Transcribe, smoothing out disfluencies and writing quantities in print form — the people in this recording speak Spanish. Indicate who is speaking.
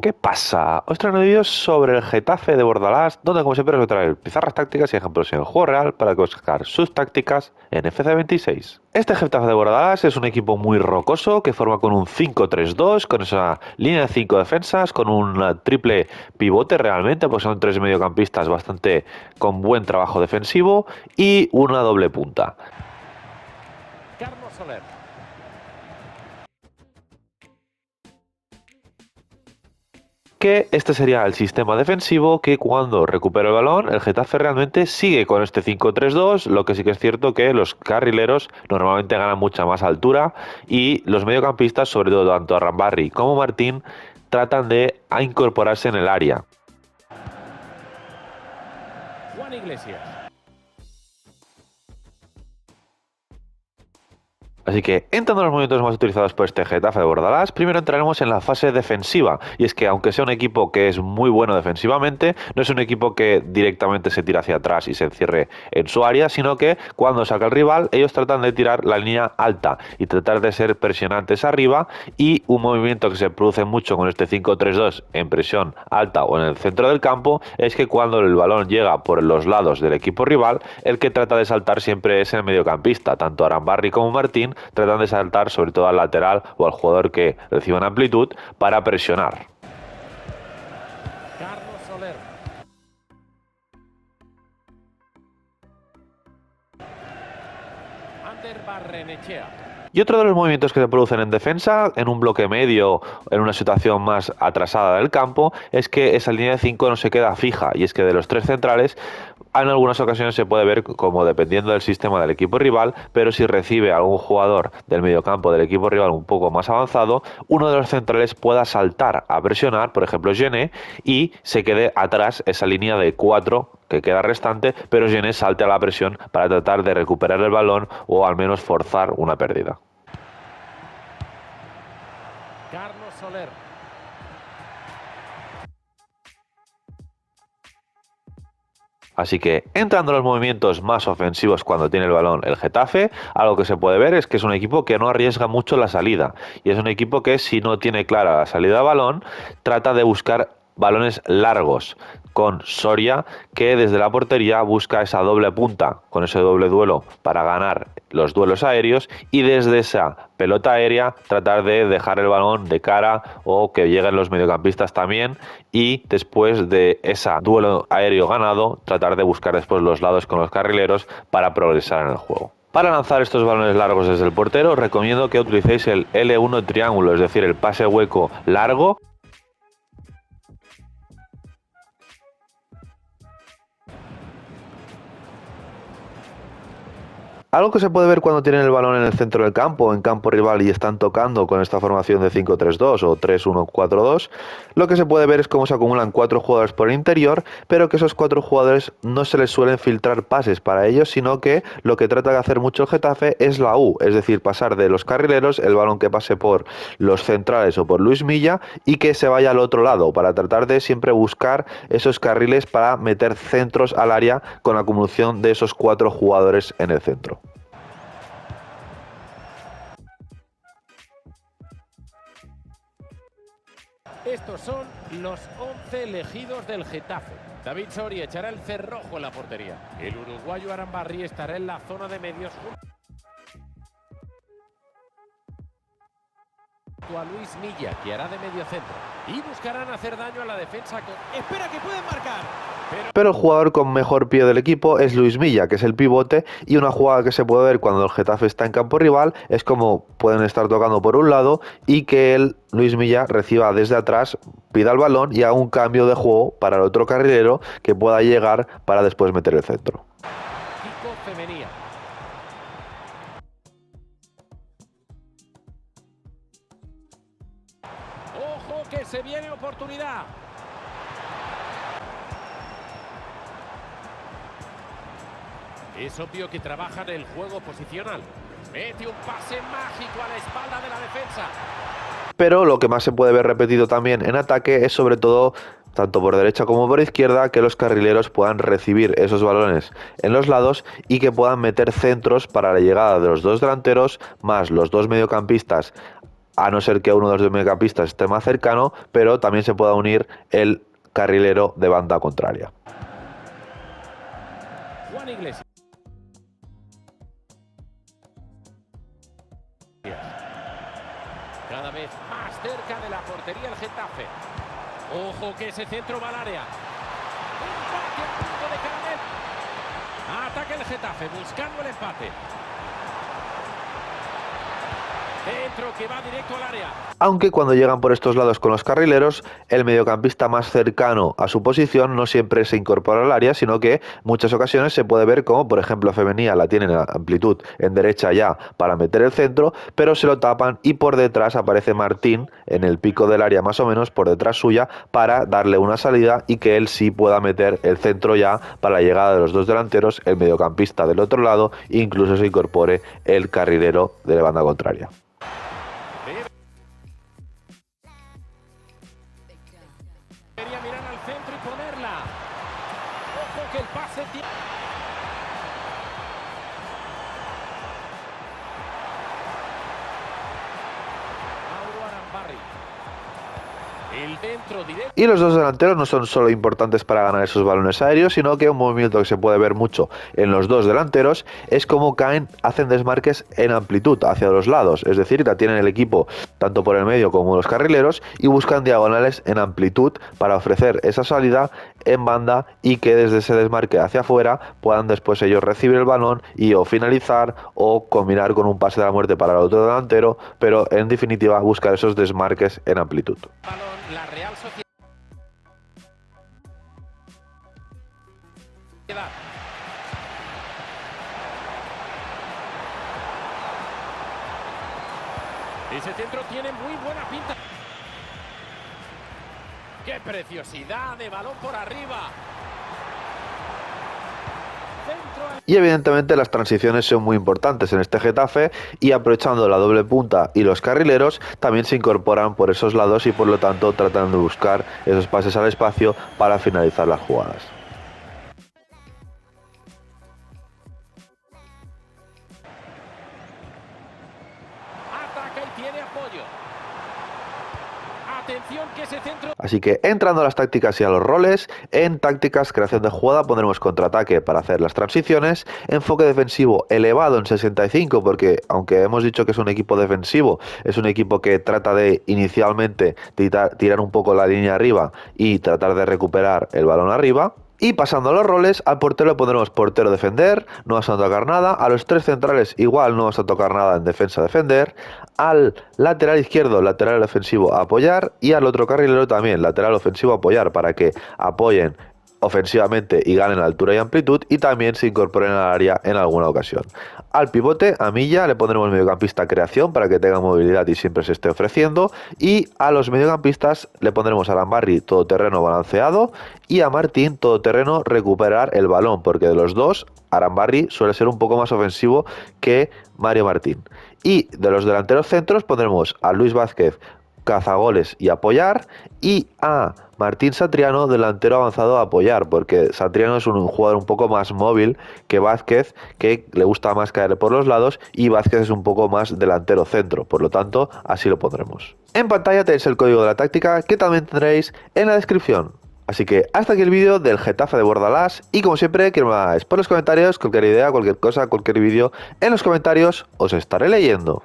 Speaker 1: ¿Qué pasa? Os traigo vídeos sobre el Getafe de Bordalás, donde como siempre os voy a traer pizarras tácticas y ejemplos en el juego real para que os sacar sus tácticas en FC26. Este Getafe de Bordalás es un equipo muy rocoso que forma con un 5-3-2, con esa línea de 5 defensas, con un triple pivote realmente, pues son tres mediocampistas bastante con buen trabajo defensivo y una doble punta.
Speaker 2: Carlos Soler.
Speaker 1: Que este sería el sistema defensivo que cuando recupera el balón, el Getafe realmente sigue con este 5-3-2, lo que sí que es cierto que los carrileros normalmente ganan mucha más altura y los mediocampistas, sobre todo tanto Arambarri como Martín, tratan de incorporarse en el área.
Speaker 2: Juan Iglesias.
Speaker 1: Así que, entrando en los movimientos más utilizados por este Getafe de Bordalás, primero entraremos en la fase defensiva. Y es que, aunque sea un equipo que es muy bueno defensivamente, no es un equipo que directamente se tira hacia atrás y se encierre en su área, sino que cuando saca el rival, ellos tratan de tirar la línea alta y tratar de ser presionantes arriba. Y un movimiento que se produce mucho con este 5-3-2 en presión alta o en el centro del campo es que cuando el balón llega por los lados del equipo rival, el que trata de saltar siempre es el mediocampista. Tanto Arambarri como Martín tratan de saltar sobre todo al lateral o al jugador que reciba una amplitud para presionar.
Speaker 2: Carlos Soler. Ander Barrenechea.
Speaker 1: Y otro de los movimientos que se producen en defensa, en un bloque medio, en una situación más atrasada del campo, es que esa línea de 5 no se queda fija. Y es que de los tres centrales, en algunas ocasiones se puede ver como dependiendo del sistema del equipo rival, pero si recibe algún jugador del mediocampo del equipo rival un poco más avanzado, uno de los centrales pueda saltar a presionar, por ejemplo Gené, y se quede atrás esa línea de 4 que queda restante, pero Gené salte a la presión para tratar de recuperar el balón o al menos forzar una pérdida.
Speaker 2: Carlos Soler.
Speaker 1: Así que, entrando en los movimientos más ofensivos cuando tiene el balón el Getafe, algo que se puede ver es que es un equipo que no arriesga mucho la salida. Y es un equipo que, si no tiene clara la salida de balón, trata de buscar balones largos, con Soria, que desde la portería busca esa doble punta, con ese doble duelo para ganar los duelos aéreos, y desde esa pelota aérea tratar de dejar el balón de cara o que lleguen los mediocampistas también, y después de ese duelo aéreo ganado tratar de buscar después los lados con los carrileros para progresar en el juego. Para lanzar estos balones largos desde el portero, os recomiendo que utilicéis el L1 triángulo, es decir, el pase hueco largo. Algo que se puede ver cuando tienen el balón en el centro del campo, en campo rival, y están tocando con esta formación de 5-3-2 o 3-1-4-2, lo que se puede ver es cómo se acumulan 4 jugadores por el interior, pero que esos 4 jugadores no se les suelen filtrar pases para ellos, sino que lo que trata de hacer mucho el Getafe es la U, es decir, pasar de los carrileros el balón que pase por los centrales o por Luis Milla y que se vaya al otro lado, para tratar de siempre buscar esos carriles para meter centros al área con la acumulación de esos 4 jugadores en el centro.
Speaker 2: Estos son los 11 elegidos del Getafe. David Soria echará el cerrojo en la portería. El uruguayo Arambarri estará en la zona de medios junto a Luis Milla, que hará de medio centro. Y buscarán hacer daño a la defensa con... ¡Espera, que pueden marcar!
Speaker 1: Pero el jugador con mejor pie del equipo es Luis Milla, que es el pivote, y una jugada que se puede ver cuando el Getafe está en campo rival es como pueden estar tocando por un lado y que Luis Milla reciba desde atrás, pida el balón y haga un cambio de juego para el otro carrilero que pueda llegar para después meter el centro.
Speaker 2: Kiko Femenía. ¡Ojo que se viene oportunidad! Es obvio que trabajan el juego posicional. Mete un pase mágico a la espalda de la defensa.
Speaker 1: Pero lo que más se puede ver repetido también en ataque es sobre todo, tanto por derecha como por izquierda, que los carrileros puedan recibir esos balones en los lados y que puedan meter centros para la llegada de los dos delanteros más los dos mediocampistas a no ser que uno de los mediocampistas esté más cercano, pero también se pueda unir el carrilero de banda contraria.
Speaker 2: Juan Iglesias. Cada vez más cerca de la portería el Getafe. Ojo que ese centro va al área. Empate a punto de caer. Ataca el Getafe buscando el empate. Centro que va directo al área.
Speaker 1: Aunque cuando llegan por estos lados con los carrileros, el mediocampista más cercano a su posición no siempre se incorpora al área, sino que en muchas ocasiones se puede ver como, por ejemplo, Femenía la tiene en amplitud en derecha ya para meter el centro, pero se lo tapan y por detrás aparece Martín en el pico del área más o menos por detrás suya para darle una salida y que él sí pueda meter el centro ya para la llegada de los dos delanteros, el mediocampista del otro lado, e incluso se incorpore el carrilero de la banda contraria.
Speaker 2: Quería mirar al centro y ponerla. Ojo que el pase tiene. Mauro Arambarri. El centro directo.
Speaker 1: Y los dos delanteros no son solo importantes para ganar esos balones aéreos, sino que un movimiento que se puede ver mucho en los dos delanteros es cómo hacen desmarques en amplitud hacia los lados, es decir, la tienen el equipo tanto por el medio como los carrileros y buscan diagonales en amplitud para ofrecer esa salida en banda y que desde ese desmarque hacia afuera puedan después ellos recibir el balón y o finalizar o combinar con un pase de la muerte para el otro delantero, pero en definitiva buscar esos desmarques en amplitud.
Speaker 2: Balón, la Real Sociedad. Ese centro tiene muy buena pinta. ¡Qué preciosidad de balón por arriba!
Speaker 1: Y evidentemente las transiciones son muy importantes en este Getafe y aprovechando la doble punta y los carrileros también se incorporan por esos lados y por lo tanto tratan de buscar esos pases al espacio para finalizar las jugadas.
Speaker 2: Ataca y tiene apoyo. Atención que ese centro.
Speaker 1: Así que entrando a las tácticas y a los roles, en tácticas, creación de jugada, pondremos contraataque para hacer las transiciones, enfoque defensivo elevado en 65, porque aunque hemos dicho que es un equipo defensivo, es un equipo que trata de inicialmente tirar un poco la línea arriba y tratar de recuperar el balón arriba. Y pasando a los roles, al portero le pondremos portero defender, no vas a tocar nada, a los tres centrales igual no vas a tocar nada en defensa defender, al lateral izquierdo, lateral ofensivo apoyar y al otro carrilero también, lateral ofensivo apoyar para que apoyen ofensivamente y ganen altura y amplitud y también se incorporen al área en alguna ocasión. Al pivote, a Milla, le pondremos mediocampista creación para que tenga movilidad y siempre se esté ofreciendo y a los mediocampistas le pondremos a Arambarri todoterreno balanceado y a Martín todoterreno recuperar el balón porque de los dos Arambarri suele ser un poco más ofensivo que Mario Martín. Y de los delanteros centros pondremos a Luis Vázquez cazagoles y apoyar y a Martín Satriano delantero avanzado a apoyar porque Satriano es un jugador un poco más móvil que Vázquez, que le gusta más caer por los lados y Vázquez es un poco más delantero centro, por lo tanto así lo pondremos. En pantalla tenéis el código de la táctica que también tendréis en la descripción. Así que hasta aquí el vídeo del Getafe de Bordalás y como siempre que me hagáis por los comentarios cualquier idea, cualquier cosa, cualquier vídeo en los comentarios os estaré leyendo.